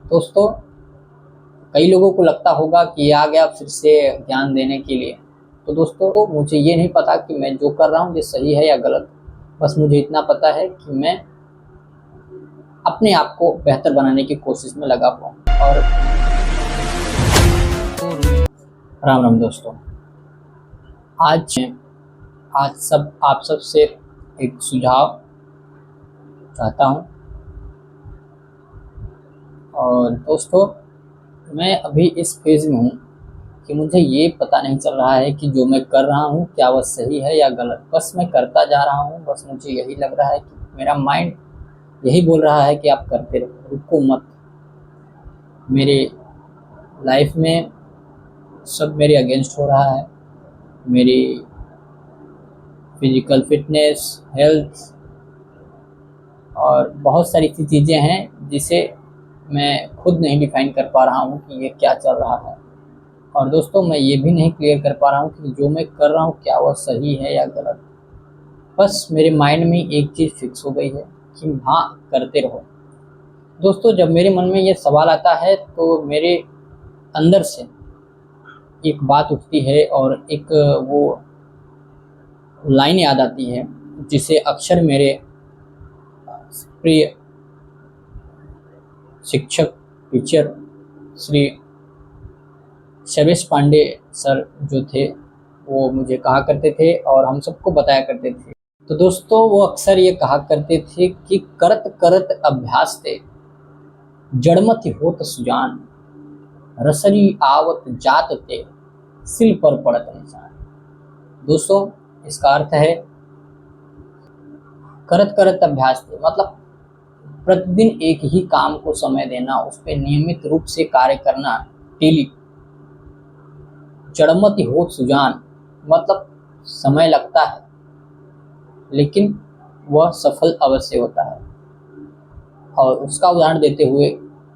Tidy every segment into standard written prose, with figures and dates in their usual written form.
दोस्तों, कई लोगों को लगता होगा कि ये आ गया फिर से ज्ञान देने के लिए। तो दोस्तों, मुझे ये नहीं पता कि मैं जो कर रहा हूँ ये सही है या गलत। बस मुझे इतना पता है कि मैं अपने आप को बेहतर बनाने की कोशिश में लगा हुआ हूँ। और राम राम दोस्तों, आज आप सब से एक सुझाव चाहता हूँ। और दोस्तों, मैं अभी इस फेज में हूँ कि मुझे ये पता नहीं चल रहा है कि जो मैं कर रहा हूँ क्या वह सही है या गलत। बस मैं करता जा रहा हूँ। बस मुझे यही लग रहा है कि मेरा माइंड यही बोल रहा है कि आप करते रहो, रुको मत। मेरे लाइफ में सब मेरे अगेंस्ट हो रहा है। मेरी फिजिकल फिटनेस, हेल्थ और बहुत सारी ऐसी चीज़ें हैं जिसे मैं खुद नहीं डिफाइन कर पा रहा हूँ कि ये क्या चल रहा है। और दोस्तों, मैं ये भी नहीं क्लियर कर पा रहा हूँ कि जो मैं कर रहा हूँ क्या वह सही है या गलत। बस मेरे माइंड में एक चीज़ फिक्स हो गई है कि हाँ, करते रहो। दोस्तों, जब मेरे मन में ये सवाल आता है तो मेरे अंदर से एक बात उठती है और एक वो लाइन याद आती है जिसे अक्सर मेरे प्रिय शिक्षक, टीचर श्री शैलेश पांडे सर जो थे वो मुझे कहा करते थे और हम सबको बताया करते थे। तो दोस्तों, वो अक्सर ये कहा करते थे कि करत करत अभ्यास ते जड़मति होत सुजान, रसरी आवत जात ते सिल पर पड़त निशान। दोस्तों, इसका अर्थ है करत करत अभ्यास थे मतलब प्रतिदिन एक ही काम को समय देना, उस पर नियमित रूप से कार्य करना डेली। जड़मति होत सुजान मतलब समय लगता है लेकिन वह सफल अवश्य होता है। और उसका उदाहरण देते हुए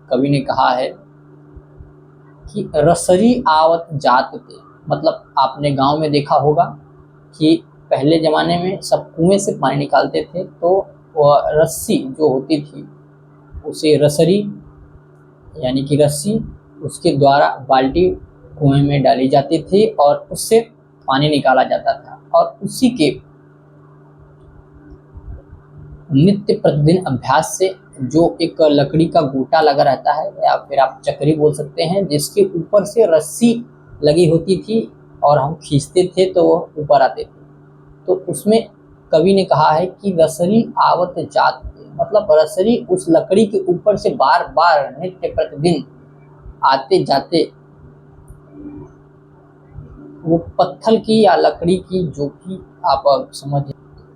कवि ने कहा है कि रसरी आवत जात थे मतलब आपने गांव में देखा होगा कि पहले ज़माने में सब कुएं से पानी निकालते थे तो वह रस्सी जो होती थी उसे रसरी यानी कि रस्सी, उसके द्वारा बाल्टी कुएं में डाली जाती थी और उससे पानी निकाला जाता था। और उसी के नित्य प्रतिदिन अभ्यास से जो एक लकड़ी का गोटा लगा रहता है या फिर आप चक्री बोल सकते हैं, जिसके ऊपर से रस्सी लगी होती थी और हम खींचते थे तो वो ऊपर आते थे। तो उसमें कवि ने कहा है कि रसरी आवत जात मतलब रसरी उस लकड़ी के ऊपर से बार बार नित्य प्रतिदिन आते जाते वो पत्थर की या लकड़ी की जो भी आप समझ,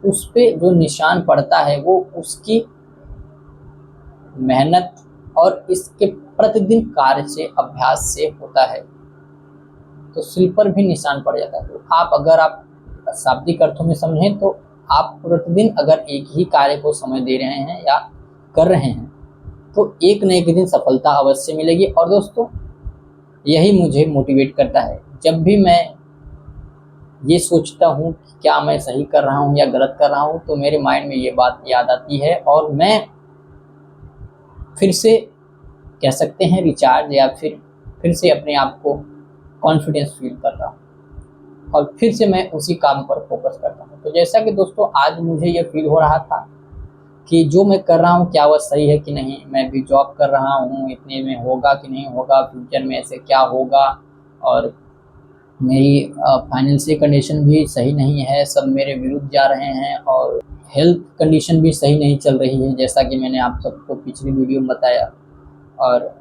उस पे जो निशान पड़ता है वो उसकी मेहनत और इसके प्रतिदिन कार्य से, अभ्यास से होता है। तो सिल पर भी निशान पड़ जाता है। तो अगर आप शाब्दिक अर्थों में समझें तो आप प्रतिदिन अगर एक ही कार्य को समय दे रहे हैं या कर रहे हैं तो एक न एक दिन सफलता अवश्य मिलेगी। और दोस्तों, यही मुझे मोटिवेट करता है। जब भी मैं ये सोचता हूँ कि क्या मैं सही कर रहा हूँ या गलत कर रहा हूँ तो मेरे माइंड में ये बात याद आती है और मैं फिर से कह सकते हैं रिचार्ज या फिर से अपने आप को कॉन्फिडेंस फील कर रहा हूँ और फिर से मैं उसी काम पर फोकस करता हूँ। तो जैसा कि दोस्तों, आज मुझे ये फील हो रहा था कि जो मैं कर रहा हूँ क्या वह सही है कि नहीं। मैं भी जॉब कर रहा हूँ, इतने में होगा कि नहीं होगा, फ्यूचर में ऐसे क्या होगा। और मेरी फाइनेंशियल कंडीशन भी सही नहीं है, सब मेरे विरुद्ध जा रहे हैं और हेल्थ कंडीशन भी सही नहीं चल रही है, जैसा कि मैंने आप सबको पिछली वीडियो में बताया। और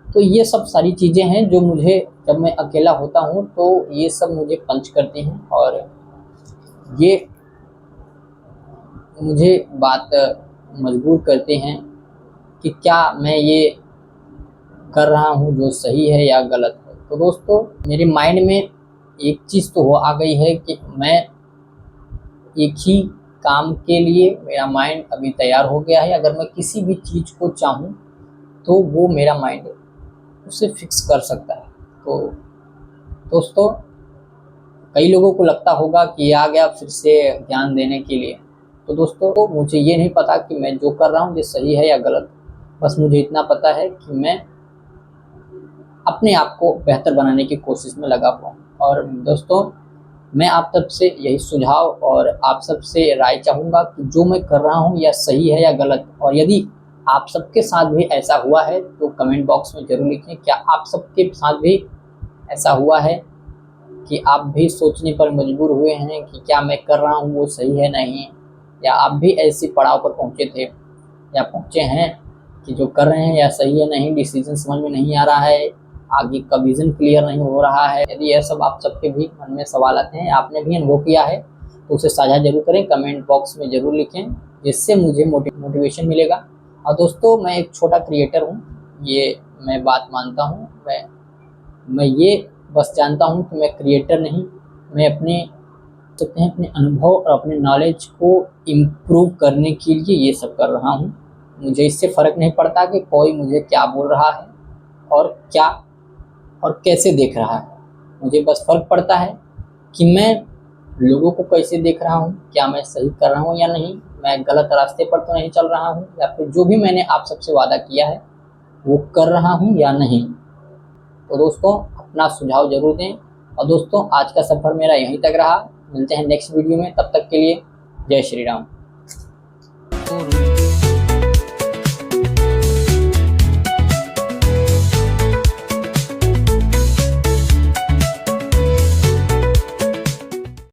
तो ये सब सारी चीज़ें हैं जो मुझे, जब मैं अकेला होता हूँ तो ये सब मुझे पंच करती हैं और ये मुझे बात मजबूर करते हैं कि क्या मैं ये कर रहा हूँ जो सही है या गलत है। तो दोस्तों, मेरे माइंड में एक चीज़ तो आ गई है कि मैं एक ही काम के लिए मेरा माइंड अभी तैयार हो गया है। अगर मैं किसी भी चीज़ को चाहूँ तो वो मेरा माइंड उसे फिक्स कर सकता है। तो दोस्तों, कई लोगों को लगता होगा कि ये आ गया फिर से ज्ञान देने के लिए। तो दोस्तों, मुझे ये नहीं पता कि मैं जो कर रहा हूँ ये सही है या गलत। बस मुझे इतना पता है कि मैं अपने आप को बेहतर बनाने की कोशिश में लगा हुआ हूँ। और दोस्तों, मैं आप सबसे यही सुझाव और आप सबसे राय चाहूँगा कि जो मैं कर रहा हूँ या सही है या गलत, और यदि आप सबके साथ भी ऐसा हुआ है तो कमेंट बॉक्स में ज़रूर लिखें। क्या आप सबके साथ भी ऐसा हुआ है कि आप भी सोचने पर मजबूर हुए हैं कि क्या मैं कर रहा हूँ वो सही है नहीं, या आप भी ऐसी पड़ाव पर पहुँचे थे या पहुँचे हैं कि जो कर रहे हैं या सही है नहीं, डिसीजन समझ में नहीं आ रहा है, आगे का विज़न क्लियर नहीं हो रहा है। यदि यह सब आप सबके भी मन में सवाल आते हैं, आपने भी अनुभव किया है, तो उसे साझा जरूर करें, कमेंट बॉक्स में ज़रूर लिखें, जिससे मुझे मोटिवेशन मिलेगा। और दोस्तों, मैं एक छोटा क्रिएटर हूँ, ये मैं बात मानता हूँ। मैं ये बस जानता हूँ कि मैं क्रिएटर नहीं, मैं अपने अनुभव और अपने नॉलेज को इम्प्रूव करने के लिए ये सब कर रहा हूँ। मुझे इससे फ़र्क नहीं पड़ता कि कोई मुझे क्या बोल रहा है और क्या और कैसे देख रहा है। मुझे बस फ़र्क पड़ता है कि मैं लोगों को कैसे देख रहा हूँ, क्या मैं सही कर रहा हूँ या नहीं, मैं गलत रास्ते पर तो नहीं चल रहा हूँ, या फिर जो भी मैंने आप सबसे वादा किया है वो कर रहा हूँ या नहीं। तो दोस्तों, अपना सुझाव जरूर दें। और दोस्तों, आज का सफ़र मेरा यहीं तक रहा। मिलते हैं नेक्स्ट वीडियो में, तब तक के लिए जय श्री राम।